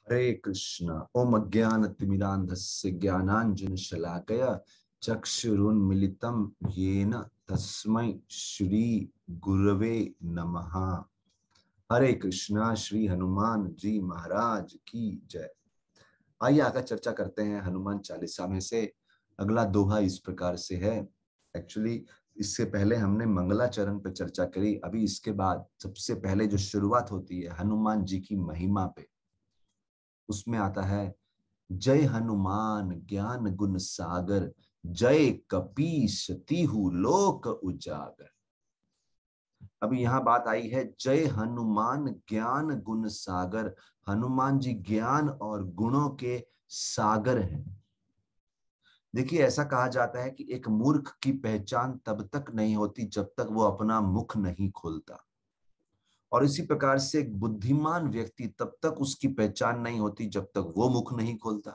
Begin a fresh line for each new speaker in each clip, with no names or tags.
हरे कृष्ण। ओम अज्ञानतिमिरान्धस्य ज्ञानाञ्जनशलाकया चक्षुरुन्मीलितं येन तस्मै श्री गुरवे नमः। हरे कृष्णा। श्री हनुमान जी महाराज की जय। आइए आकर चर्चा करते हैं हनुमान चालीसा में से। अगला दोहा इस प्रकार से है। एक्चुअली इससे पहले हमने मंगलाचरण पे चर्चा करी। अभी इसके बाद सबसे पहले जो शुरुआत होती है हनुमान जी की महिमा पे, उसमें आता है जय हनुमान ज्ञान गुण सागर, जय कपीस तिहु लोक उजागर। अभी यहां बात आई है जय हनुमान ज्ञान गुण सागर। हनुमान जी ज्ञान और गुणों के सागर हैं। देखिए, ऐसा कहा जाता है कि एक मूर्ख की पहचान तब तक नहीं होती जब तक वो अपना मुख नहीं खोलता, और इसी प्रकार से एक बुद्धिमान व्यक्ति तब तक उसकी पहचान नहीं होती जब तक वो मुख नहीं खोलता।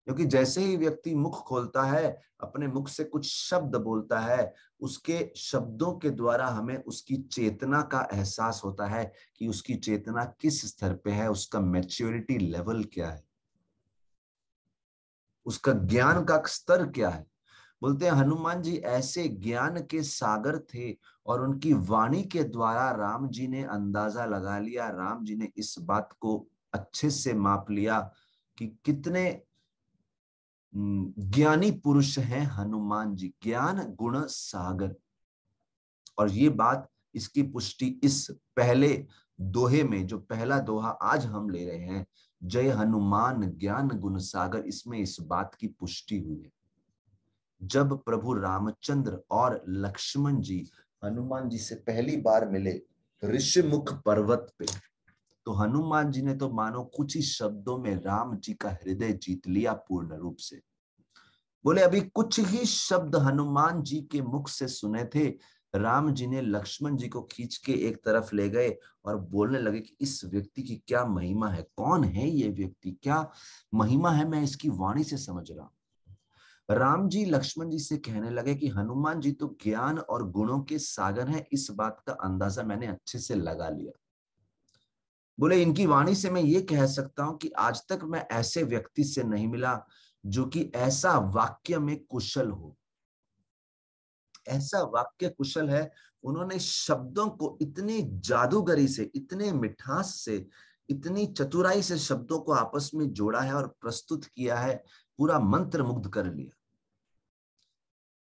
क्योंकि जैसे ही व्यक्ति मुख खोलता है, अपने मुख से कुछ शब्द बोलता है, उसके शब्दों के द्वारा हमें उसकी चेतना का एहसास होता है कि उसकी चेतना किस स्तर पे है, उसका मैच्योरिटी लेवल क्या है, उसका ज्ञान का स्तर क्या है। बोलते हैं हनुमान जी ऐसे ज्ञान के सागर थे, और उनकी वाणी के द्वारा राम जी ने अंदाजा लगा लिया, राम जी ने इस बात को अच्छे से माप लिया कि कितने ज्ञानी पुरुष हैं हनुमान जी, ज्ञान गुण सागर। और ये बात, इसकी पुष्टि इस पहले दोहे में, जो पहला दोहा आज हम ले रहे हैं, जय हनुमान ज्ञान गुण सागर, इसमें इस बात की पुष्टि हुई है। जब प्रभु रामचंद्र और लक्ष्मण जी हनुमान जी से पहली बार मिले ऋषिमुख पर्वत पे, तो हनुमान जी ने तो मानो कुछ ही शब्दों में राम जी का हृदय जीत लिया पूर्ण रूप से। बोले अभी कुछ ही शब्द हनुमान जी के मुख से सुने थे, राम जी ने लक्ष्मण जी को खींच के एक तरफ ले गए और बोलने लगे कि इस व्यक्ति की क्या महिमा है, कौन है ये व्यक्ति, क्या महिमा है, मैं इसकी वाणी से समझ रहा हूं। राम जी लक्ष्मण जी से कहने लगे कि हनुमान जी तो ज्ञान और गुणों के सागर हैं, इस बात का अंदाजा मैंने अच्छे से लगा लिया। बोले इनकी वाणी से मैं ये कह सकता हूं कि आज तक मैं ऐसे व्यक्ति से नहीं मिला जो कि ऐसा वाक्य में कुशल हो, ऐसा वाक्य कुशल है। उन्होंने शब्दों को इतनी जादूगरी से, इतने मिठास से, इतनी चतुराई से शब्दों को आपस में जोड़ा है और प्रस्तुत किया है, पूरा मंत्र मुग्ध कर लिया।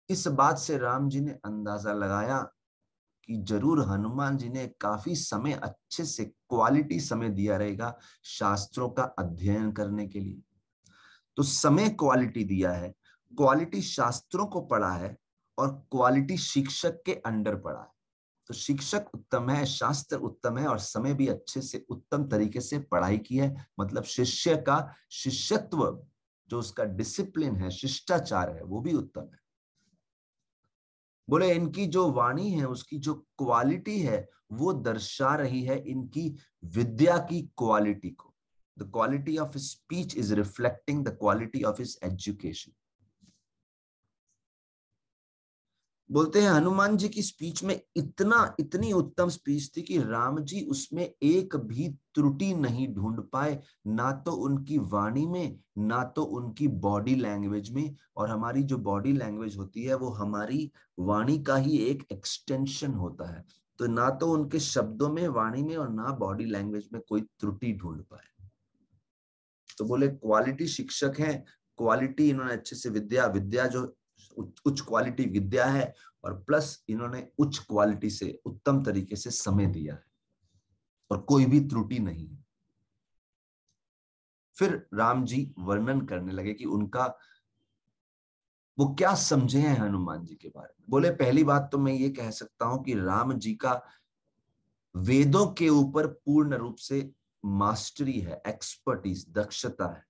इस बात से राम जी ने अंदाजा लगाया कि जरूर हनुमान जी ने काफी समय, अच्छे से क्वालिटी समय दिया रहेगा शास्त्रों का अध्ययन करने के लिए। तो समय क्वालिटी दिया है, क्वालिटी शास्त्रों को पढ़ा है, और क्वालिटी शिक्षक के अंडर पढ़ा है। तो शिक्षक उत्तम है, शास्त्र उत्तम है, और समय भी अच्छे से उत्तम तरीके से पढ़ाई की है। मतलब शिष्य का शिष्यत्व, जो उसका डिसिप्लिन है, शिष्टाचार है, वो भी उत्तम है। बोले इनकी जो वाणी है, उसकी जो क्वालिटी है, वो दर्शा रही है इनकी विद्या की क्वालिटी को। The quality of speech is reflecting the quality of his education. बोलते हैं हनुमान जी की स्पीच में इतनी उत्तम स्पीच थी कि राम जी उसमें एक भी त्रुटि नहीं ढूंढ पाए, ना तो उनकी वाणी में, ना तो उनकी बॉडी लैंग्वेज में। और हमारी जो बॉडी लैंग्वेज होती है वो हमारी वाणी का ही एक एक्सटेंशन होता है। तो ना तो उनके शब्दों में, वाणी में, और ना बॉडी लैंग्वेज में कोई त्रुटि ढूंढ पाए। तो बोले क्वालिटी शिक्षक हैं, क्वालिटी इन्होंने अच्छे से विद्या, विद्या जो उच्च क्वालिटी विद्या है, और प्लस इन्होंने उच्च क्वालिटी से, उत्तम तरीके से समय दिया है, और कोई भी त्रुटि नहीं है। फिर राम जी वर्णन करने लगे कि उनका वो क्या समझे हैं हनुमान जी के बारे में। बोले पहली बात तो मैं ये कह सकता हूं कि राम जी का वेदों के ऊपर पूर्ण रूप से मास्टरी है, एक्सपर्टीज, दक्षता है।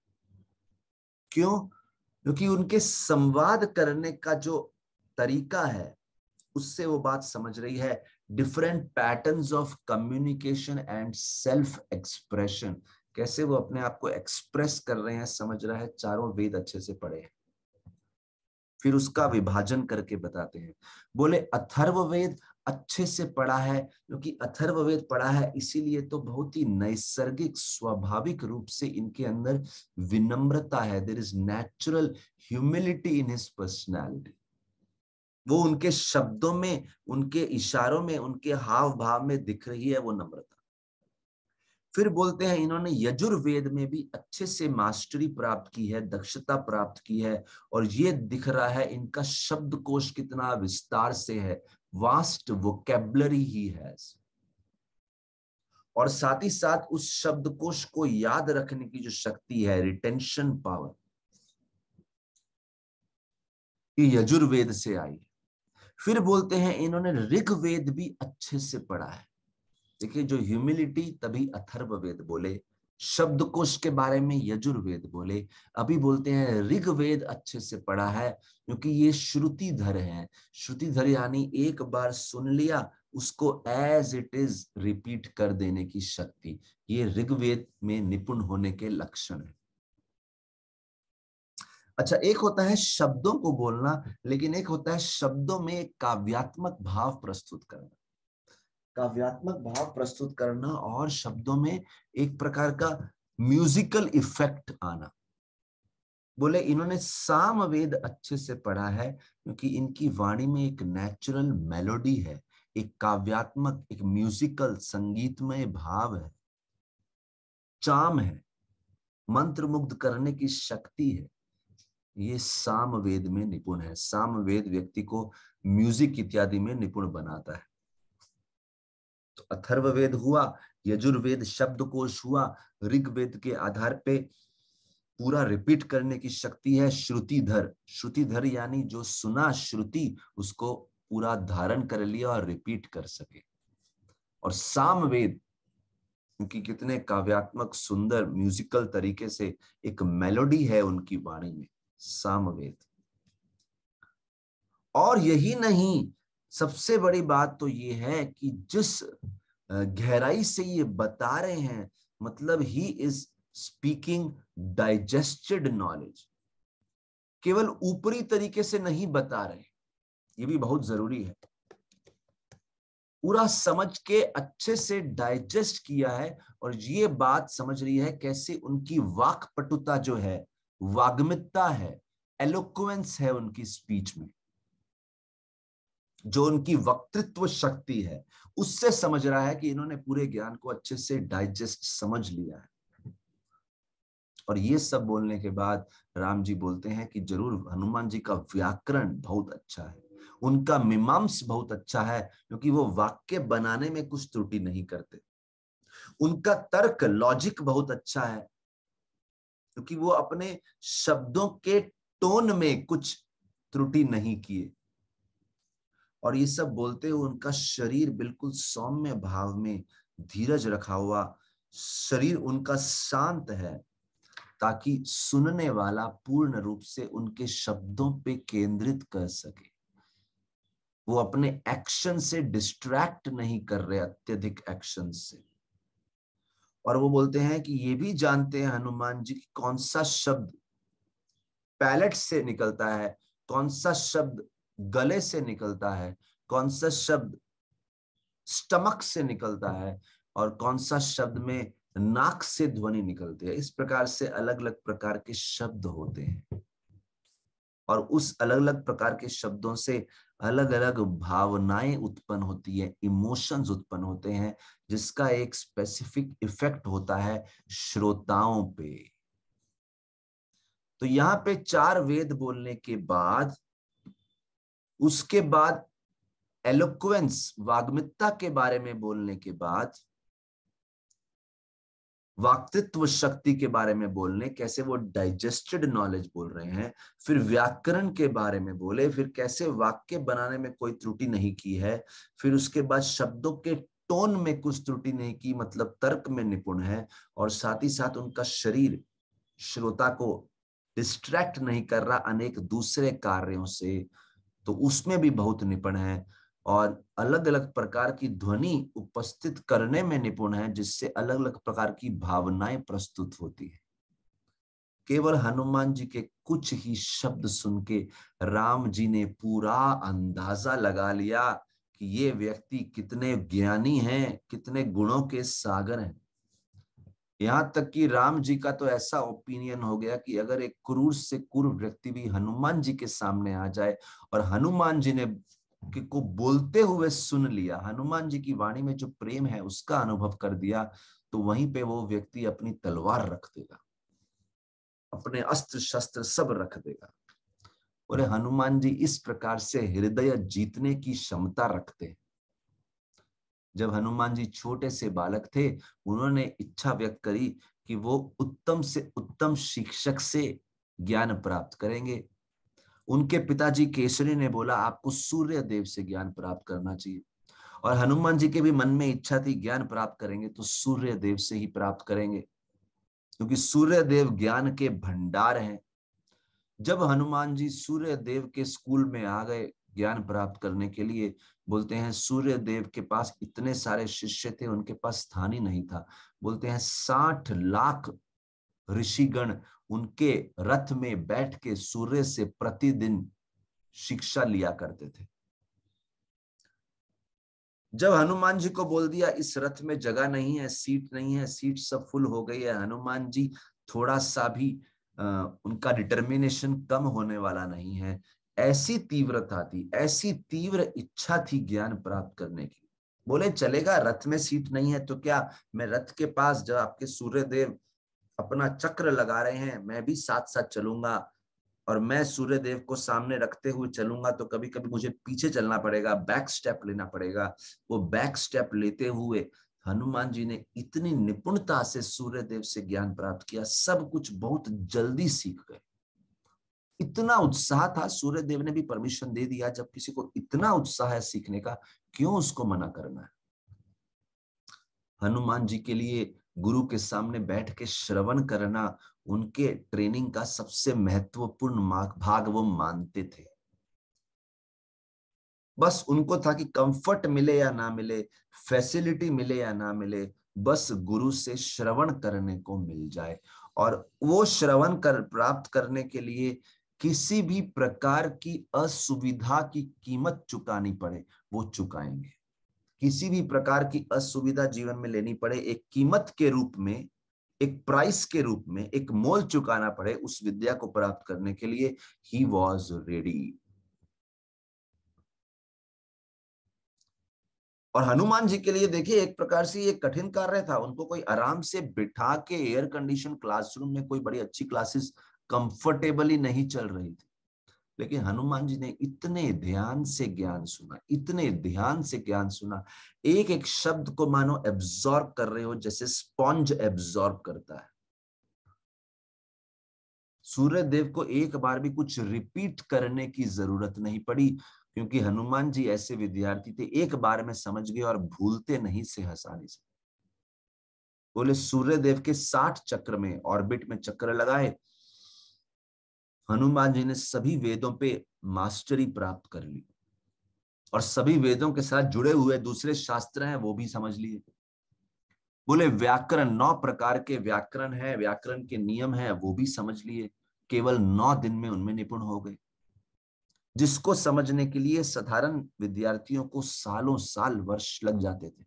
क्यों? क्योंकि उनके संवाद करने का जो तरीका है, उससे वो बात समझ रही है different patterns of communication and self expression. कैसे वो अपने आप को एक्सप्रेस कर रहे हैं, समझ रहा है। चारों वेद अच्छे से पढ़े हैं, फिर उसका विभाजन करके बताते हैं। बोले अथर्ववेद, अच्छे से पढ़ा है, क्योंकि अथर्ववेद पढ़ा है, इसीलिए तो बहुत ही नैसर्गिक स्वाभाविक रूप से इनके अंदर विनम्रता है। There is natural humility in his personality. वो उनके शब्दों में, उनके इशारों में, उनके हाव भाव में दिख रही है वो नम्रता। फिर बोलते हैं इन्होंने यजुर्वेद में भी अच्छे से मास्टरी प्राप्त की है, दक्षता प्राप्त की है, और ये दिख रहा है इनका शब्दकोश कितना विस्तार से है, वास्ट वोकेबलरी ही हैज। और साथ ही साथ उस शब्दकोश को याद रखने की जो शक्ति है, रिटेंशन पावर, ये यजुर्वेद से आई है। फिर बोलते हैं इन्होंने ऋग्वेद भी अच्छे से पढ़ा है। देखिए, जो ह्यूमिलिटी, तभी अथर्ववेद बोले, शब्दकोश के बारे में यजुर्वेद बोले, अभी बोलते हैं ऋग्वेद अच्छे से पढ़ा है, क्योंकि ये श्रुतिधर है। श्रुतिधर यानी एक बार सुन लिया उसको एज इट इज रिपीट कर देने की शक्ति, ये ऋग्वेद में निपुण होने के लक्षण है। अच्छा, एक होता है शब्दों को बोलना, लेकिन एक होता है शब्दों में एक काव्यात्मक भाव प्रस्तुत करना। काव्यात्मक भाव प्रस्तुत करना और शब्दों में एक प्रकार का म्यूजिकल इफेक्ट आना। बोले इन्होंने सामवेद अच्छे से पढ़ा है, क्योंकि इनकी वाणी में एक नेचुरल मेलोडी है, एक काव्यात्मक, एक म्यूजिकल संगीतमय भाव है, चाम है, मंत्रमुग्ध करने की शक्ति है। ये सामवेद में निपुण है। सामवेद व्यक्ति को म्यूजिक इत्यादि में निपुण बनाता है। तो अथर्ववेद हुआ, यजुर्वेद शब्दकोश हुआ, ऋग्वेद के आधार पे पूरा रिपीट करने की शक्ति है श्रुतिधर। श्रुतिधर यानी जो सुना श्रुति उसको पूरा धारण कर लिया और रिपीट कर सके। और सामवेद, क्योंकि कितने काव्यात्मक सुंदर म्यूजिकल तरीके से एक मेलोडी है उनकी वाणी में, सामवेद। और यही नहीं, सबसे बड़ी बात तो ये है कि जिस गहराई से ये बता रहे हैं, मतलब he is speaking digested knowledge. केवल ऊपरी तरीके से नहीं बता रहे, ये भी बहुत जरूरी है। पूरा समझ के अच्छे से डाइजेस्ट किया है, और ये बात समझ रही है कैसे उनकी वाक्पटुता जो है, वाग्मिता है, एलोक्वेंस है उनकी स्पीच में, जो उनकी वक्तृत्व शक्ति है, उससे समझ रहा है कि इन्होंने पूरे ज्ञान को अच्छे से डाइजेस्ट समझ लिया है। और ये सब बोलने के बाद राम जी बोलते हैं कि जरूर हनुमान जी का व्याकरण बहुत अच्छा है, उनका मीमांस बहुत अच्छा है, क्योंकि वो वाक्य बनाने में कुछ त्रुटि नहीं करते। उनका तर्क, लॉजिक बहुत अच्छा है, क्योंकि वो अपने शब्दों के टोन में कुछ त्रुटि नहीं किए। और ये सब बोलते हुए उनका शरीर बिल्कुल सौम्य भाव में, धीरज रखा हुआ शरीर उनका शांत है, ताकि सुनने वाला पूर्ण रूप से उनके शब्दों पे केंद्रित कर सके। वो अपने एक्शन से डिस्ट्रैक्ट नहीं कर रहे, अत्यधिक एक्शन से। और वो बोलते हैं कि ये भी जानते हैं हनुमान जी की कौन सा शब्द पैलेट से निकलता है, कौन सा शब्द गले से निकलता है, कौन सा शब्द स्टमक से निकलता है, और कौन सा शब्द में नाक से ध्वनि निकलती है। इस प्रकार से अलग अलग प्रकार के शब्द होते हैं, और उस अलग अलग प्रकार के शब्दों से अलग अलग भावनाएं उत्पन्न होती है, इमोशंस उत्पन्न होते हैं, जिसका एक स्पेसिफिक इफेक्ट होता है श्रोताओं पे। तो यहाँ पे 4 वेद बोलने के बाद, उसके बाद एलोक्वेंस, वाग्मिता के बारे में बोलने के बाद, वाक्तृत्व शक्ति के बारे में बोलने, कैसे वो डाइजेस्टेड नॉलेज बोल रहे हैं, फिर व्याकरण के बारे में बोले, फिर कैसे वाक्य बनाने में कोई त्रुटि नहीं की है, फिर उसके बाद शब्दों के टोन में कुछ त्रुटि नहीं की, मतलब तर्क में निपुण है, और साथ ही साथ उनका शरीर श्रोता को डिस्ट्रैक्ट नहीं कर रहा अनेक दूसरे कार्यों से, तो उसमें भी बहुत निपुण है, और अलग अलग प्रकार की ध्वनि उपस्थित करने में निपुण है, जिससे अलग अलग प्रकार की भावनाएं प्रस्तुत होती है। केवल हनुमान जी के कुछ ही शब्द सुन के राम जी ने पूरा अंदाजा लगा लिया कि ये व्यक्ति कितने ज्ञानी हैं, कितने गुणों के सागर हैं। यहां तक कि राम जी का तो ऐसा ओपिनियन हो गया कि अगर एक क्रूर से क्रूर व्यक्ति भी हनुमान जी के सामने आ जाए और हनुमान जी ने को बोलते हुए सुन लिया, हनुमान जी की वाणी में जो प्रेम है उसका अनुभव कर दिया, तो वहीं पे वो व्यक्ति अपनी तलवार रख देगा, अपने अस्त्र शस्त्र सब रख देगा। और हनुमान जी इस प्रकार से हृदय जीतने की क्षमता रखते हैं। जब हनुमान जी छोटे से बालक थे, उन्होंने इच्छा व्यक्त करी कि वो उत्तम से उत्तम शिक्षक से ज्ञान प्राप्त करेंगे। उनके पिताजी केसरी ने बोला आपको सूर्य देव से ज्ञान प्राप्त करना चाहिए, और हनुमान जी के भी मन में इच्छा थी ज्ञान प्राप्त करेंगे तो सूर्य देव से ही प्राप्त करेंगे, क्योंकि सूर्य देव ज्ञान के भंडार हैं। जब हनुमान जी सूर्य देव के स्कूल में आ गए ज्ञान प्राप्त करने के लिए, बोलते हैं सूर्य देव के पास इतने सारे शिष्य थे, उनके पास स्थान ही नहीं था। बोलते हैं 60 लाख ऋषिगण उनके रथ में बैठ के सूर्य से प्रतिदिन शिक्षा लिया करते थे। जब हनुमान जी को बोल दिया इस रथ में जगह नहीं है, सीट नहीं है, सीट सब फुल हो गई है, हनुमान जी थोड़ा सा भी उनका डिटर्मिनेशन कम होने वाला नहीं है। ऐसी तीव्रता थी, ऐसी तीव्र इच्छा थी ज्ञान प्राप्त करने की। बोले चलेगा, रथ में सीट नहीं है तो क्या, मैं रथ के पास जब आपके सूर्य देव अपना चक्र लगा रहे हैं, मैं भी साथ साथ चलूंगा, और मैं सूर्य देव को सामने रखते हुए चलूंगा तो कभी कभी मुझे पीछे चलना पड़ेगा, बैक स्टेप लेना पड़ेगा। वो बैक स्टेप लेते हुए हनुमान जी ने इतनी निपुणता से सूर्य देव से ज्ञान प्राप्त किया, सब कुछ बहुत जल्दी सीख गए। इतना उत्साह था, सूर्य देव ने भी परमिशन दे दिया। जब किसी को इतना उत्साह है सीखने का, क्यों उसको मना करना है। हनुमान जी के लिए गुरु के सामने बैठ के श्रवण करना उनके ट्रेनिंग का सबसे महत्वपूर्ण भाग वो मानते थे। बस उनको था कि कंफर्ट मिले या ना मिले, फैसिलिटी मिले या ना मिले, बस गुरु से श्रवण करने को मिल जाए। और वो श्रवण कर प्राप्त करने के लिए किसी भी प्रकार की असुविधा की कीमत चुकानी पड़े वो चुकाएंगे। किसी भी प्रकार की असुविधा जीवन में लेनी पड़े, एक कीमत के रूप में, एक प्राइस के रूप में, एक मोल चुकाना पड़े उस विद्या को प्राप्त करने के लिए, ही वॉज रेडी। और हनुमान जी के लिए देखिए एक प्रकार से ये कठिन कार्य था। उनको कोई आराम से बिठा के एयर कंडीशन क्लासरूम में कोई बड़ी अच्छी क्लासेस कंफर्टेबली नहीं चल रही थी, लेकिन हनुमान जी ने इतने ध्यान से ज्ञान सुना, इतने ध्यान से ज्ञान सुना, एक एक शब्द को मानो एब्जॉर्ब कर रहे हो जैसे स्पॉन्ज एब्जॉर्ब करता है। सूर्य देव को एक बार भी कुछ रिपीट करने की जरूरत नहीं पड़ी, क्योंकि हनुमान जी ऐसे विद्यार्थी थे, एक बार में समझ गए और भूलते नहीं से आसानी से। बोले सूर्य देव के 60 चक्र में, ऑर्बिट में चक्र लगाए, हनुमान जी ने सभी वेदों पे मास्टरी प्राप्त कर ली, और सभी वेदों के साथ जुड़े हुए दूसरे शास्त्र हैं वो भी समझ लिए। बोले व्याकरण, 9 प्रकार के व्याकरण है, व्याकरण के नियम है वो भी समझ लिए। केवल 9 दिन में उनमें निपुण हो गए, जिसको समझने के लिए साधारण विद्यार्थियों को सालों साल वर्ष लग जाते थे।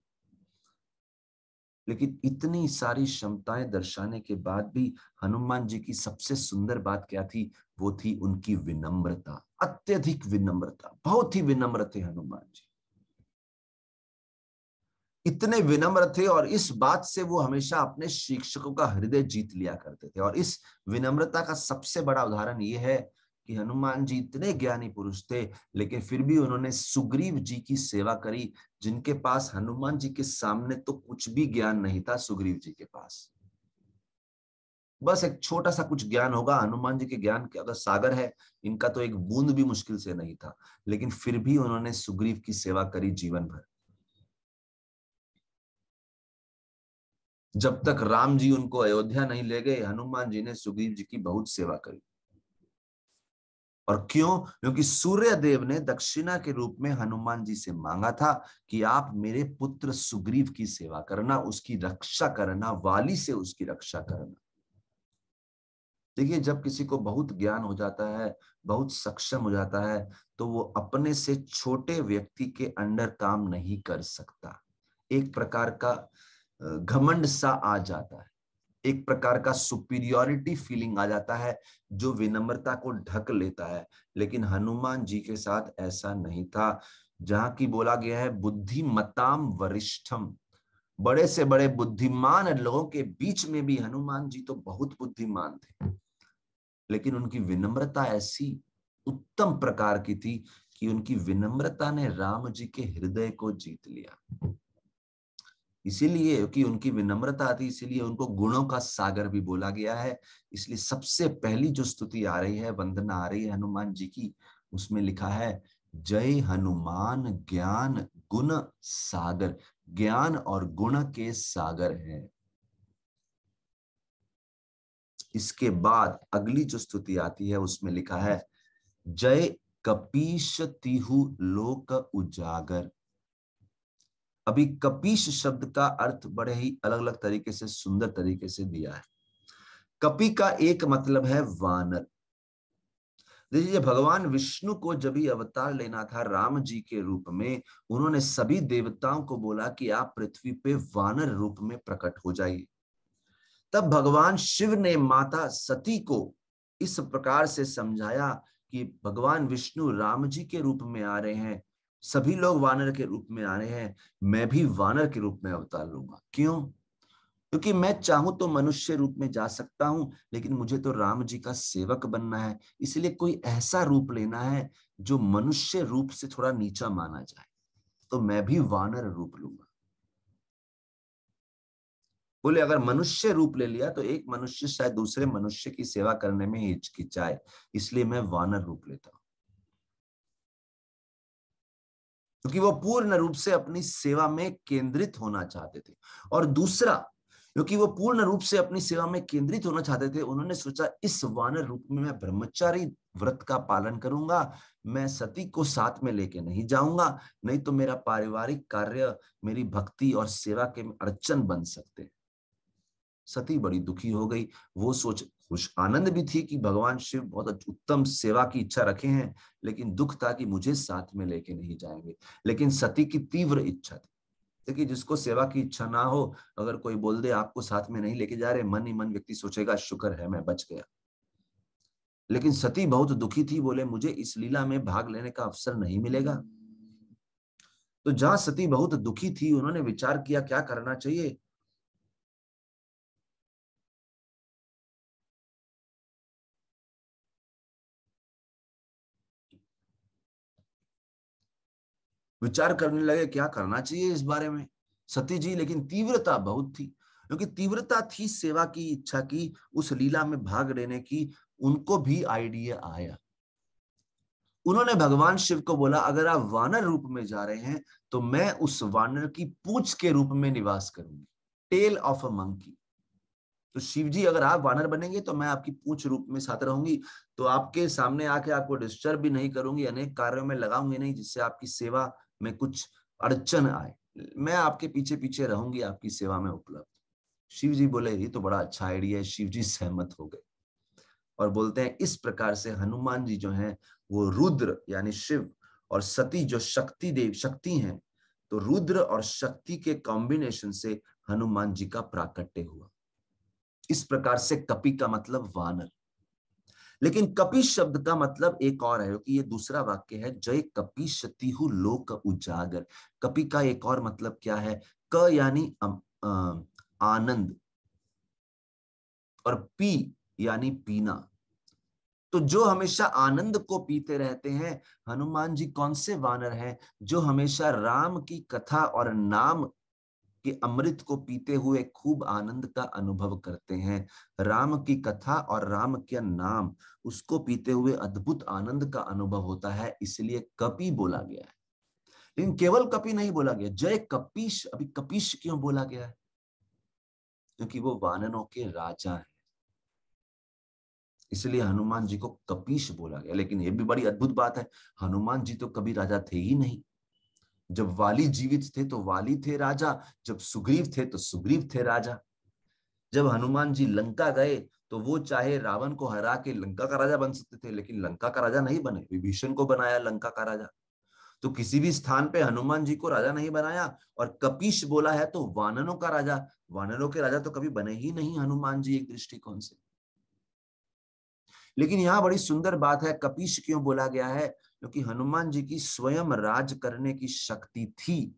लेकिन इतनी सारी क्षमताएं दर्शाने के बाद भी हनुमान जी की सबसे सुंदर बात क्या थी, वो थी उनकी विनम्रता, अत्यधिक विनम्रता। बहुत ही विनम्र थे हनुमान जी, इतने विनम्र थे, और इस बात से वो हमेशा अपने शिक्षकों का हृदय जीत लिया करते थे। और इस विनम्रता का सबसे बड़ा उदाहरण ये है कि हनुमान जी इतने ज्ञानी पुरुष थे, लेकिन फिर भी उन्होंने सुग्रीव जी की सेवा करी, जिनके पास हनुमान जी के सामने तो कुछ भी ज्ञान नहीं था। सुग्रीव जी के पास बस एक छोटा सा कुछ ज्ञान होगा, हनुमान जी के ज्ञान के अगर सागर है, इनका तो एक बूंद भी मुश्किल से नहीं था, लेकिन फिर भी उन्होंने सुग्रीव की सेवा करी जीवन भर। जब तक राम जी उनको अयोध्या नहीं ले गए, हनुमान जी ने सुग्रीव जी की बहुत सेवा करी। और क्यों? क्योंकि सूर्य देव ने दक्षिणा के रूप में हनुमान जी से मांगा था कि आप मेरे पुत्र सुग्रीव की सेवा करना, उसकी रक्षा करना, वाली से उसकी रक्षा करना। देखिए, जब किसी को बहुत ज्ञान हो जाता है, बहुत सक्षम हो जाता है, तो वो अपने से छोटे व्यक्ति के अंडर काम नहीं कर सकता। एक प्रकार का घमंड सा आ जाता है, एक प्रकार का सुपीरियॉरिटी फीलिंग आ जाता है जो विनम्रता को ढक लेता है। लेकिन हनुमान जी के साथ ऐसा नहीं था। जहां की बोला गया है बुद्धिमताम वरिष्ठम, बड़े से बड़े बुद्धिमान लोगों के बीच में भी हनुमान जी तो बहुत बुद्धिमान थे, लेकिन उनकी विनम्रता ऐसी उत्तम प्रकार की थी कि उनकी विनम्रता ने राम जी के हृदय को जीत लिया। इसीलिए कि उनकी विनम्रता थी, इसीलिए उनको गुणों का सागर भी बोला गया है। इसलिए सबसे पहली जो स्तुति आ रही है, वंदना आ रही है हनुमान जी की, उसमें लिखा है जय हनुमान ज्ञान गुण सागर। ज्ञान और गुण के सागर है। इसके बाद अगली जो स्तुति आती है उसमें लिखा है जय कपीश तिहु लोक उजागर। अभी कपीश शब्द का अर्थ बड़े ही अलग अलग तरीके से, सुंदर तरीके से दिया है। कपि का एक मतलब है वानर। देखिए, भगवान विष्णु को जब भी अवतार लेना था राम जी के रूप में, उन्होंने सभी देवताओं को बोला कि आप पृथ्वी पे वानर रूप में प्रकट हो जाइए। तब भगवान शिव ने माता सती को इस प्रकार से समझाया कि भगवान विष्णु राम जी के रूप में आ रहे हैं, सभी लोग वानर के रूप में आ रहे हैं, मैं भी वानर के रूप में अवतार लूंगा। क्यों? क्योंकि मैं चाहूं तो मनुष्य रूप में जा सकता हूं, लेकिन मुझे तो राम जी का सेवक बनना है। इसलिए कोई ऐसा रूप लेना है जो मनुष्य रूप से थोड़ा नीचा माना जाए, तो मैं भी वानर रूप लूंगा। बोले अगर मनुष्य रूप ले लिया तो एक मनुष्य शायद दूसरे मनुष्य की सेवा करने में हिचकिचाए, इसलिए मैं वानर रूप लेता हूं। क्योंकि वो पूर्ण रूप से अपनी सेवा में केंद्रित होना चाहते थे। और दूसरा, क्योंकि वो पूर्ण रूप से अपनी सेवा में केंद्रित होना चाहते थे, उन्होंने सोचा इस वानर रूप में मैं ब्रह्मचारी व्रत का पालन करूंगा, मैं सती को साथ में लेके नहीं जाऊंगा, नहीं तो मेरा पारिवारिक कार्य, मेरी भक्ति और सेवा के अड़चन बन सकते हैं। सती बड़ी दुखी हो गई। वो सोच खुश आनंद भी थी कि भगवान शिव बहुत उत्तम सेवा की इच्छा रखे हैं, लेकिन दुख था कि मुझे साथ में लेके नहीं जाएंगे। लेकिन सती की तीव्र इच्छा थी। देखिए, जिसको सेवा की इच्छा ना हो, अगर कोई बोल दे आपको साथ में नहीं लेके जा रहे, मन ही मन व्यक्ति सोचेगा शुक्र है मैं बच गया। लेकिन सती बहुत दुखी थी, बोले मुझे इस लीला में भाग लेने का अवसर नहीं मिलेगा। तो जहां सती बहुत दुखी थी, उन्होंने विचार किया क्या करना चाहिए। विचार करने लगे क्या करना चाहिए इस बारे में सती जी। लेकिन तीव्रता बहुत थी, क्योंकि तीव्रता थी सेवा की इच्छा की, उस लीला में भाग लेने की। उनको भी आइडिया आया। उन्होंने भगवान शिव को बोला अगर आप वानर रूप में जा रहे हैं तो मैं उस वानर की पूंछ के रूप में निवास करूंगी, टेल ऑफ अ मंकी। तो शिव जी अगर आप वानर बनेंगे तो मैं आपकी पूंछ रूप में साथ रहूंगी, तो आपके सामने आके आपको डिस्टर्ब भी नहीं करूंगी, अनेक कार्यों में लगाऊंगी नहीं जिससे आपकी सेवा में कुछ अड़चन आए। मैं आपके पीछे पीछे रहूंगी, आपकी सेवा में उपलब्ध। शिव जी बोले ये तो बड़ा अच्छा आइडिया है। शिव जी सहमत हो गए और बोलते हैं इस प्रकार से हनुमान जी जो हैं वो रुद्र यानी शिव और सती जो शक्ति हैं, तो रुद्र और शक्ति के कॉम्बिनेशन से हनुमान जी का प्राकट्य हुआ। इस प्रकार से कपि का मतलब वानर। लेकिन कपि शब्द का मतलब एक और है, कि ये दूसरा वाक्य है जय कपीश तिहु लोक उजागर। कपि का एक और मतलब क्या है? क यानी आनंद और पी यानी पीना। तो जो हमेशा आनंद को पीते रहते हैं, हनुमान जी कौन से वानर हैं जो हमेशा राम की कथा और नाम कि अमृत को पीते हुए खूब आनंद का अनुभव करते हैं। राम की कथा और राम का नाम, उसको पीते हुए अद्भुत आनंद का अनुभव होता है, इसलिए कपि बोला गया है। लेकिन केवल कपि नहीं बोला गया, जय कपीश। अभी कपीश क्यों बोला गया है? क्योंकि वो वानरों के राजा हैं, इसलिए हनुमान जी को कपीश बोला गया। लेकिन ये भी बड़ी अद्भुत बात है, हनुमान जी तो कभी राजा थे ही नहीं। जब वाली जीवित थे तो वाली थे राजा, जब सुग्रीव थे तो सुग्रीव थे राजा। जब हनुमान जी लंका गए तो वो चाहे रावण को हरा के लंका का राजा बन सकते थे, लेकिन लंका का राजा नहीं बने, विभीषण को बनाया लंका का राजा। तो किसी भी स्थान पे हनुमान जी को राजा नहीं बनाया। और कपीश बोला है तो वानरों का राजा, वानरों के राजा तो कभी बने ही नहीं हनुमान जी एक दृष्टिकोण से। लेकिन यहाँ बड़ी सुंदर बात है, कपीश क्यों बोला गया है? क्योंकि हनुमान जी की स्वयं राज करने की शक्ति थी,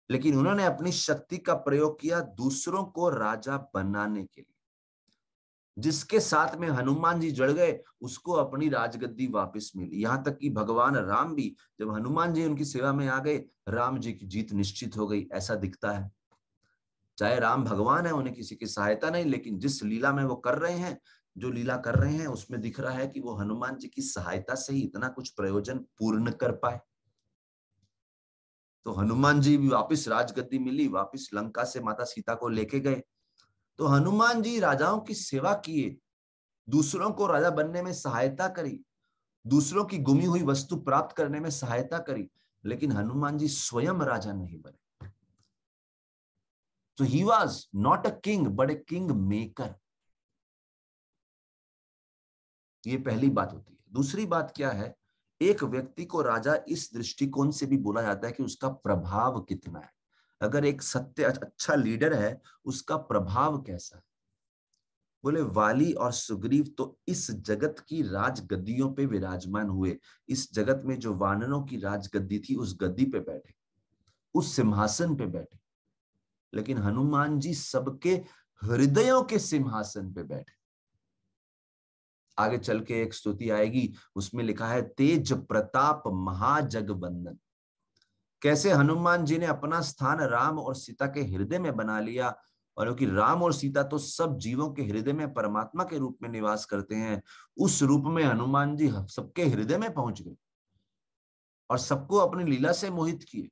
लेकिन उन्होंने अपनी शक्ति का प्रयोग किया दूसरों को राजा बनाने के लिए। जिसके साथ में हनुमान जी जड़ गए उसको अपनी राजगद्दी वापस मिली। यहां तक कि भगवान राम भी, जब हनुमान जी उनकी सेवा में आ गए, राम जी की जीत निश्चित हो गई, ऐसा दिखता है। चाहे राम भगवान है, उन्हें किसी की सहायता नहीं, लेकिन जिस लीला में वो कर रहे हैं, जो लीला कर रहे हैं, उसमें दिख रहा है कि वो हनुमान जी की सहायता से ही इतना कुछ प्रयोजन पूर्ण कर पाए। तो हनुमान जी भी वापिस राजगद्दी मिली, वापिस लंका से माता सीता को लेके गए। तो हनुमान जी राजाओं की सेवा किए, दूसरों को राजा बनने में सहायता करी, दूसरों की गुमी हुई वस्तु प्राप्त करने में सहायता करी, लेकिन हनुमान जी स्वयं राजा नहीं बने। So he was not a king but a king maker। ये पहली बात होती है। दूसरी बात क्या है, एक व्यक्ति को राजा इस दृष्टिकोण से भी बोला जाता है कि उसका प्रभाव कितना है। अगर एक सत्य अच्छा लीडर है, उसका प्रभाव कैसा है। बोले वाली और सुग्रीव तो इस जगत की राजगद्दियों पे विराजमान हुए। इस जगत में जो वानरों की राजगद्दी थी, उस गद्दी पे बैठे, उस सिंहासन पे बैठे। लेकिन हनुमान जी सबके हृदयों के सिंहासन पे बैठे। आगे चल के एक स्तुति आएगी, उसमें लिखा है तेज प्रताप महाजगवंदन। कैसे हनुमान जी ने अपना स्थान राम और सीता के हृदय में बना लिया। और क्योंकि राम और सीता तो सब जीवों के हृदय में परमात्मा के रूप में निवास करते हैं, उस रूप में हनुमान जी सबके हृदय में पहुंच गए और सबको अपनी लीला से मोहित किए।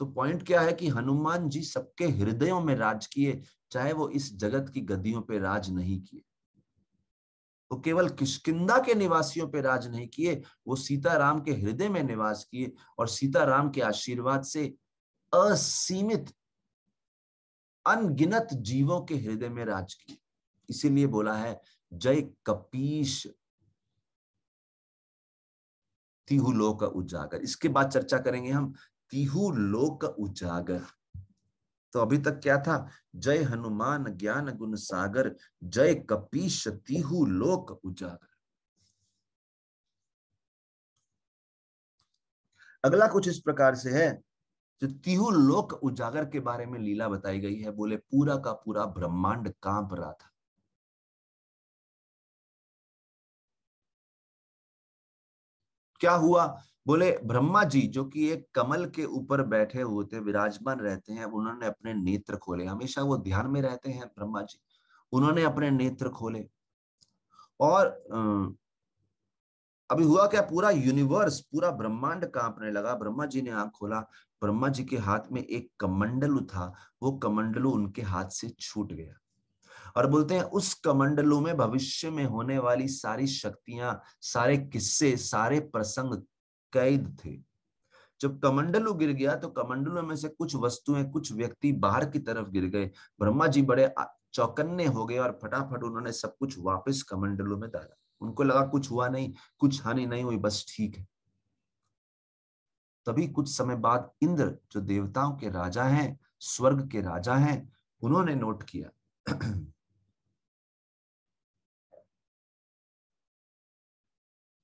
तो पॉइंट क्या है कि हनुमान जी सबके हृदयों में राज किए, चाहे वो इस जगत की गद्दियों पे राज नहीं किए। वो केवल किष्किंधा के निवासियों पे राज नहीं किए, वो सीताराम के हृदय में निवास किए और सीताराम के आशीर्वाद से असीमित अनगिनत जीवों के हृदय में राज किए। इसीलिए बोला है जय कपीश तिहु लोक उजागर। इसके बाद चर्चा करेंगे हम तिहु लोक उजागर। तो अभी तक क्या था, जय हनुमान ज्ञान गुण सागर, जय कपीश तिहु लोक उजागर। अगला कुछ इस प्रकार से है, जो तिहु लोक उजागर के बारे में लीला बताई गई है। बोले पूरा का पूरा ब्रह्मांड कांप रहा था। क्या हुआ? बोले ब्रह्मा जी जो कि एक कमल के ऊपर बैठे हुए थे, विराजमान रहते हैं, उन्होंने अपने नेत्र खोले। हमेशा वो ध्यान में रहते हैं ब्रह्मा जी। उन्होंने अपने नेत्र खोले और अभी हुआ क्या, पूरा यूनिवर्स, पूरा ब्रह्मांड कांपने लगा। ब्रह्मा जी ने आंख खोला, ब्रह्मा जी के हाथ में एक कमंडलू था, वो कमंडलू उनके हाथ से छूट गया। और बोलते हैं उस कमंडलू में भविष्य में होने वाली सारी शक्तियां, सारे किस्से, सारे प्रसंग कैद थे। जब कमंडलू गिर गया तो कमंडलों में से कुछ वस्तुएं, कुछ व्यक्ति बाहर की तरफ गिर गए। ब्रह्मा जी बड़े चौकन्ने हो गए और फटाफट उन्होंने सब कुछ वापस कमंडलों में डाला। उनको लगा कुछ हुआ नहीं, कुछ हानि नहीं हुई, बस ठीक है। तभी कुछ समय बाद इंद्र जो देवताओं के राजा हैं, स्वर्ग के राजा हैं, उन्होंने नोट किया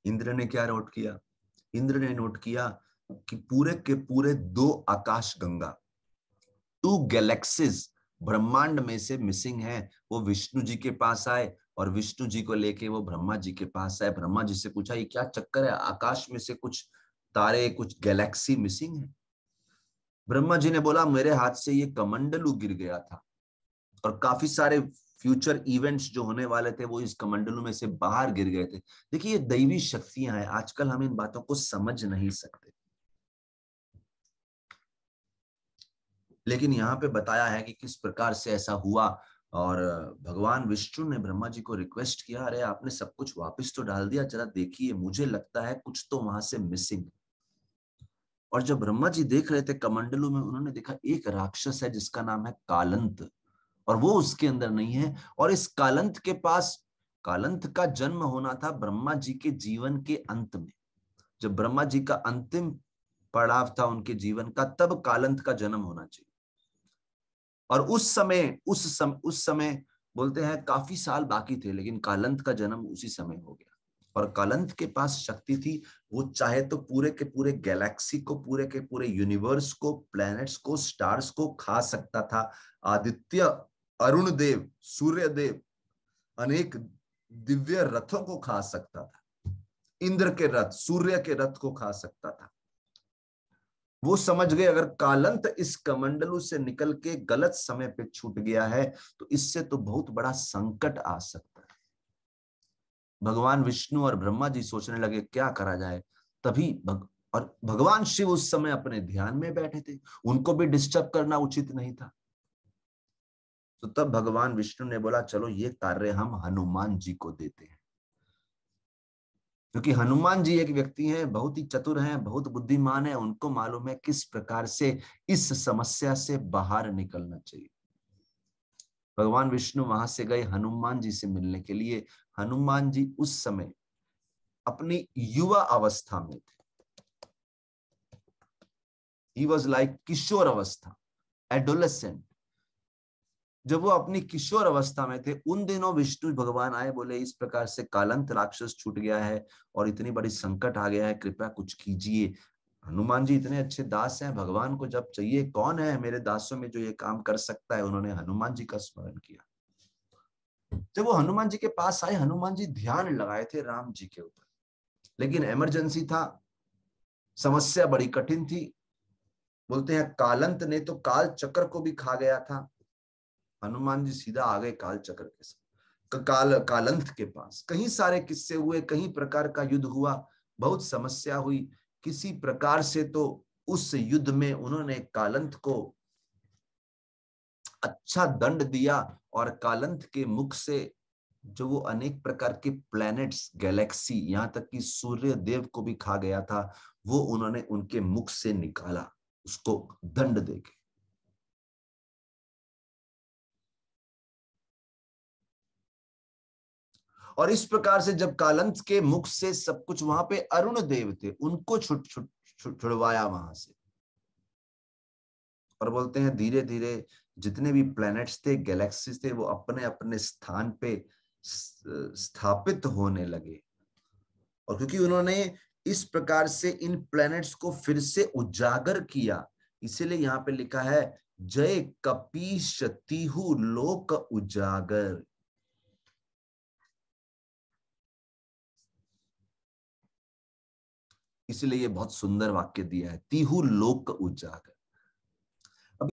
इंद्र ने क्या नोट किया? इंद्र ने नोट किया कि पूरे के पूरे 2 आकाश गंगा, 2 गैलेक्सीज ब्रह्मांड में से मिसिंग है। वो विष्णु जी के पास आए और विष्णु जी को लेके वो ब्रह्मा जी के पास आए। ब्रह्मा जी से पूछा ये क्या चक्कर है, आकाश में से कुछ तारे, कुछ गैलेक्सी मिसिंग है। ब्रह्मा जी ने बोला मेरे हाथ से ये कमंडलू गिर गया था और काफी सारे फ्यूचर इवेंट्स जो होने वाले थे वो इस कमंडलू में से बाहर गिर गए थे। देखिए ये दैवी शक्तियां हैं, आजकल हम इन बातों को समझ नहीं सकते, लेकिन यहाँ पे बताया है कि किस प्रकार से ऐसा हुआ। और भगवान विष्णु ने ब्रह्मा जी को रिक्वेस्ट किया, अरे आपने सब कुछ वापस तो डाल दिया, जरा देखिए, मुझे लगता है कुछ तो वहां से मिसिंग। और जब ब्रह्मा जी देख रहे थे कमंडलू में, उन्होंने देखा एक राक्षस है जिसका नाम है कालंत। और वो उसके अंदर नहीं है। और इस कालंत के पास, कालंत का जन्म होना था ब्रह्मा जी के जीवन के अंत में, जब ब्रह्मा जी का अंतिम पड़ाव था उनके जीवन का, तब कालंत का जन्म होना चाहिए। और उस समय बोलते हैं काफी साल बाकी थे, लेकिन कालंत का जन्म उसी समय हो गया। और कालंत के पास शक्ति थी, वो चाहे तो पूरे के पूरे गैलेक्सी को, पूरे के पूरे यूनिवर्स को, प्लैनेट्स को, स्टार्स को खा सकता था। आदित्य, अरुण देव, सूर्य देव, अनेक दिव्य रथों को खा सकता था, इंद्र के रथ, सूर्य के रथ को खा सकता था। वो समझ गए अगर कालंत इस कमंडलू से निकल के गलत समय पे छूट गया है तो इससे तो बहुत बड़ा संकट आ सकता है। भगवान विष्णु और ब्रह्मा जी सोचने लगे क्या करा जाए। तभी और भगवान शिव उस समय अपने ध्यान में बैठे थे, उनको भी डिस्टर्ब करना उचित नहीं था। तो तब भगवान विष्णु ने बोला चलो ये कार्य हम हनुमान जी को देते हैं, क्योंकि हनुमान जी एक व्यक्ति हैं, बहुत ही चतुर हैं, बहुत बुद्धिमान है, उनको मालूम है किस प्रकार से इस समस्या से बाहर निकलना चाहिए। भगवान विष्णु वहां से गए हनुमान जी से मिलने के लिए। हनुमान जी उस समय अपनी युवा अवस्था में थे, ही वॉज लाइक किशोर अवस्था, एडोलेसेंट। जब वो अपनी किशोर अवस्था में थे उन दिनों विष्णु भगवान आए, बोले इस प्रकार से कालंत राक्षस छूट गया है और इतनी बड़ी संकट आ गया है, कृपया कुछ कीजिए। हनुमान जी इतने अच्छे दास हैं, भगवान को जब चाहिए कौन है मेरे दासों में जो ये काम कर सकता है, उन्होंने हनुमान जी का स्मरण किया। जब वो हनुमान जी के पास आए, हनुमान जी ध्यान लगाए थे राम जी के ऊपर, लेकिन इमरजेंसी था, समस्या बड़ी कठिन थी। बोलते हैं कालंत ने तो काल चक्र को भी खा गया था। हनुमान जी सीधा आ गए काल चक्र के साथ, कालंत के पास। कहीं सारे किस्से हुए, कहीं प्रकार का युद्ध हुआ, बहुत समस्या हुई। किसी प्रकार से तो उस युद्ध में उन्होंने कालंत को अच्छा दंड दिया और कालंत के मुख से जो वो अनेक प्रकार के प्लैनेट्स, गैलेक्सी, यहां तक कि सूर्य देव को भी खा गया था, वो उन्होंने उनके मुख से निकाला, उसको दंड देके। और इस प्रकार से जब कालंत के मुख से सब कुछ, वहां पे अरुण देव थे, उनको छुड़वाया वहां से। और बोलते हैं धीरे धीरे जितने भी प्लैनेट्स थे, गैलेक्सीज थे, वो अपने अपने स्थान पे स्थापित होने लगे। और क्योंकि उन्होंने इस प्रकार से इन प्लैनेट्स को फिर से उजागर किया, इसीलिए यहां पे लिखा है जय कपीश तीहु लोक उजागर। इसलिए ये बहुत सुंदर वाक्य दिया है, तीहु लोक उजागर।